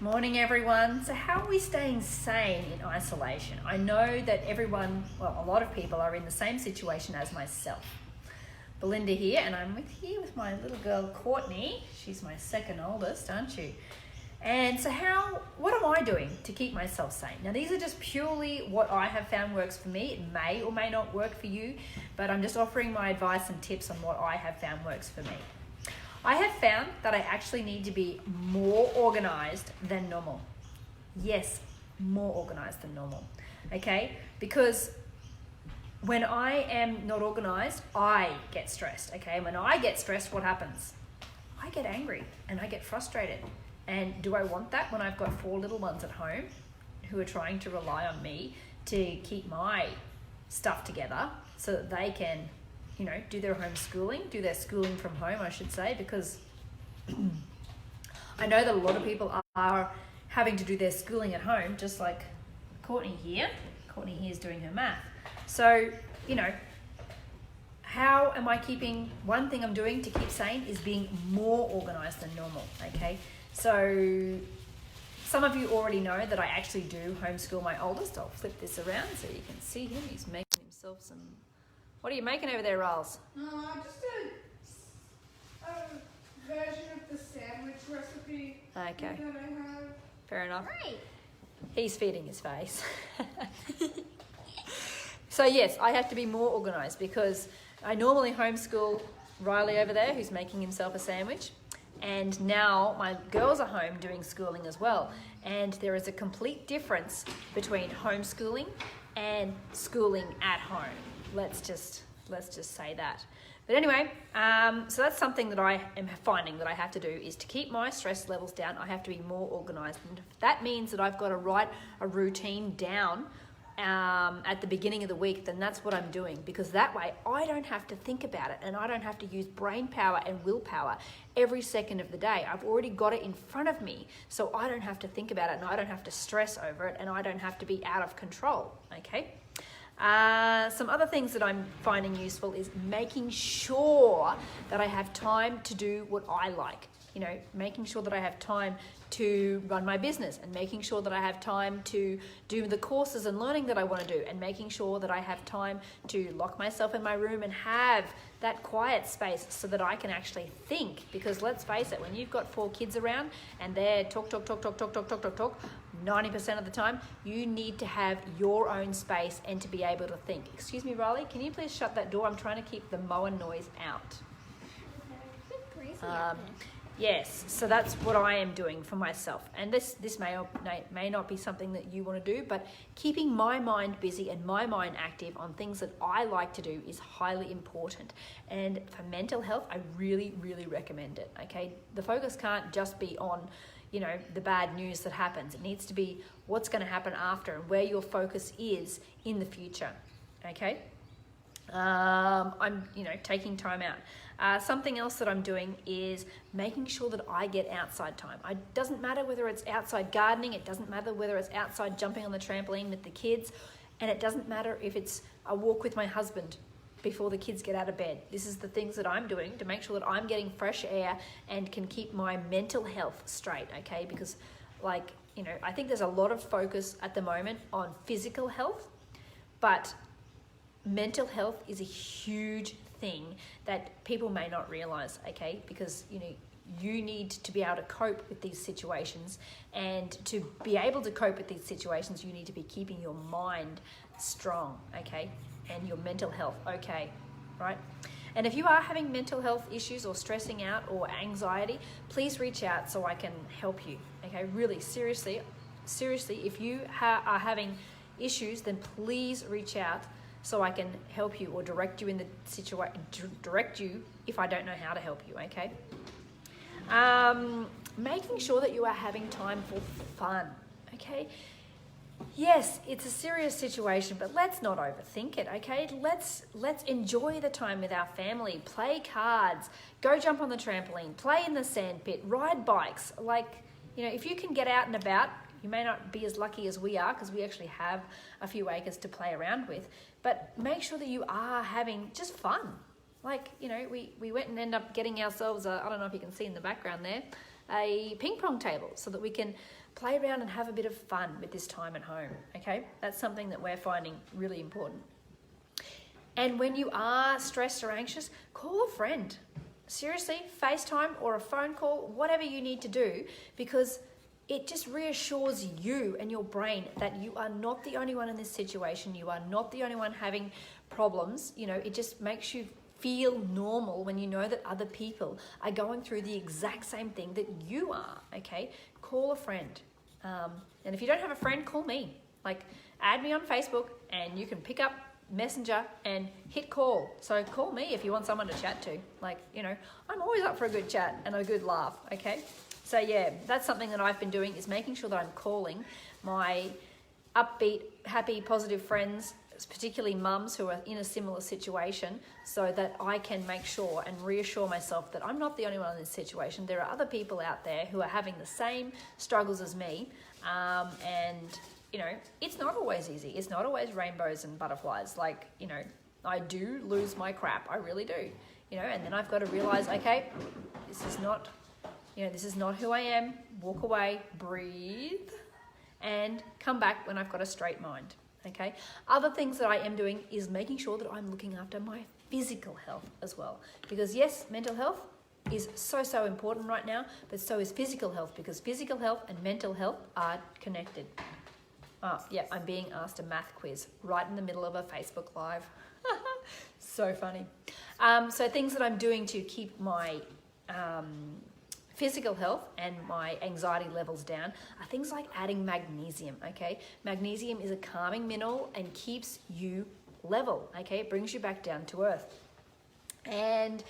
Morning everyone. So how are we staying sane in isolation? I know that everyone, well, a lot of people are in the same situation as myself. Belinda here, and I'm here with my little girl Courtney. She's my second oldest, aren't you? And so what am I doing to keep myself sane? Now these are just purely what I have found works for me. It may or may not work for you, but I'm just offering my advice and tips on what I have found works for me. I have found that I actually need to be more organized than normal. Yes, more organized than normal, okay? Because when I am not organized, I get stressed, okay? When I get stressed, what happens? I get angry and I get frustrated. And do I want that when I've got 4 little ones at home who are trying to rely on me to keep my stuff together so that they can, do their homeschooling, do their schooling from home, I should say, because I know that a lot of people are having to do their schooling at home, just like Courtney here. Courtney here is doing her math. So, how am I keeping, one thing I'm doing to keep sane is being more organized than normal, okay? So some of you already know that I actually do homeschool my oldest. I'll flip this around so you can see him. He's making himself some... What are you making over there, Riles? Just a version of the sandwich recipe Okay. that I have. Fair enough. Right. He's feeding his face. So yes, I have to be more organised because I normally homeschool Riley over there who's making himself a sandwich. And now my girls are home doing schooling as well. And there is a complete difference between homeschooling and schooling at home. Let's just say that. But anyway, so that's something that I am finding that I have to do is to keep my stress levels down. I have to be more organised. And if that means that I've got to write a routine down at the beginning of the week, then that's what I'm doing, because that way I don't have to think about it and I don't have to use brain power and willpower every second of the day. I've already got it in front of me, so I don't have to think about it and I don't have to stress over it and I don't have to be out of control, okay? Some other things that I'm finding useful is making sure that I have time to do what I like. Making sure that I have time to run my business and making sure that I have time to do the courses and learning that I want to do and making sure that I have time to lock myself in my room and have that quiet space so that I can actually think. Because let's face it, when you've got 4 kids around and they're talk, 90% of the time, you need to have your own space and to be able to think. Excuse me, Riley, can you please shut that door? I'm trying to keep the mower noise out. Yes, so that's what I am doing for myself. And this may not be something that you want to do, but keeping my mind busy and my mind active on things that I like to do is highly important. And for mental health, I really, really recommend it, okay? The focus can't just be on, the bad news that happens. It needs to be what's going to happen after and where your focus is in the future, okay? I'm, taking time out. Something else that I'm doing is making sure that I get outside time. It doesn't matter whether it's outside gardening, it doesn't matter whether it's outside jumping on the trampoline with the kids, and it doesn't matter if it's a walk with my husband before the kids get out of bed. This is the things that I'm doing to make sure that I'm getting fresh air and can keep my mental health straight, okay? Because I think there's a lot of focus at the moment on physical health, but mental health is a huge thing that people may not realize, okay? Because you need to be able to cope with these situations, and to be able to cope with these situations you need to be keeping your mind strong, okay? And your mental health okay, right? And if you are having mental health issues or stressing out or anxiety, please reach out so I can help you, okay? Really, seriously, if you are having issues, then please reach out so I can help you or direct you in the situation, direct you if I don't know how to help you, okay? Making sure that you are having time for fun, okay? Yes, it's a serious situation, but let's not overthink it, okay? Let's enjoy the time with our family, play cards, go jump on the trampoline, play in the sand pit, ride bikes. If you can get out and about, you may not be as lucky as we are because we actually have a few acres to play around with, but make sure that you are having just fun. We went and ended up getting ourselves I don't know if you can see in the background there, a ping pong table so that we can play around and have a bit of fun with this time at home, okay? That's something that we're finding really important. And when you are stressed or anxious, call a friend. Seriously, FaceTime or a phone call, whatever you need to do, because it just reassures you and your brain that you are not the only one in this situation. You are not the only one having problems. You know, it just makes you feel normal when you know that other people are going through the exact same thing that you are, okay? Call a friend. And if you don't have a friend, call me. Like, add me on Facebook and you can pick up Messenger and hit call. So call me if you want someone to chat to. Like, you know, I'm always up for a good chat and a good laugh, okay? So yeah, that's something that I've been doing, is making sure that I'm calling my upbeat, happy, positive friends, particularly mums who are in a similar situation, so that I can make sure and reassure myself that I'm not the only one in this situation. There are other people out there who are having the same struggles as me, and you know, it's not always easy. It's not always rainbows and butterflies. Like, you know, I do lose my crap. I really do. You know, and then I've got to realize, okay, this is not, you know, this is not who I am. Walk away, breathe, and come back when I've got a straight mind. Okay. Other things that I am doing is making sure that I'm looking after my physical health as well. Because yes, mental health is so important right now, but so is physical health, because physical health and mental health are connected. Oh, yeah, I'm being asked a math quiz right in the middle of a Facebook Live. So funny. So things that I'm doing to keep my physical health and my anxiety levels down are things like adding magnesium, okay? Magnesium is a calming mineral and keeps you level, okay? It brings you back down to earth. And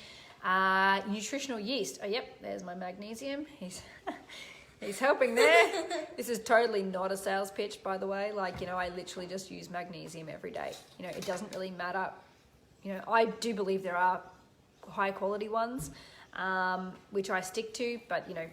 nutritional yeast. Oh, yep, there's my magnesium. He's helping there. This is totally not a sales pitch, by the way. Like, you know, I literally just use magnesium every day. You know, it doesn't really matter. You know, I do believe there are high quality ones, which I stick to, but, you know,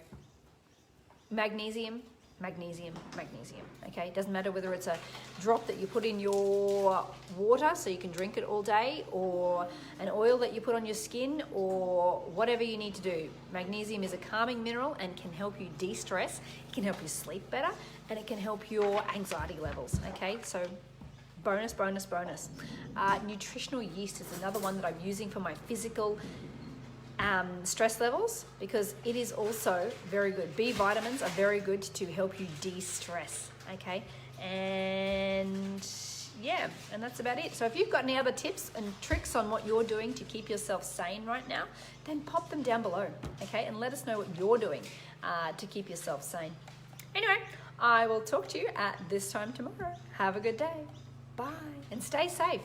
magnesium, okay? It doesn't matter whether it's a drop that you put in your water so you can drink it all day, or an oil that you put on your skin, or whatever you need to do. Magnesium is a calming mineral and can help you de-stress, it can help you sleep better, and it can help your anxiety levels, okay? So bonus. Nutritional yeast is another one that I'm using for my physical stress levels, because it is also very good. B vitamins are very good to help you de-stress, okay? And yeah, and that's about it. So if you've got any other tips and tricks on what you're doing to keep yourself sane right now, then pop them down below, okay? And let us know what you're doing to keep yourself sane. Anyway, I will talk to you at this time tomorrow. Have a good day. Bye. And stay safe.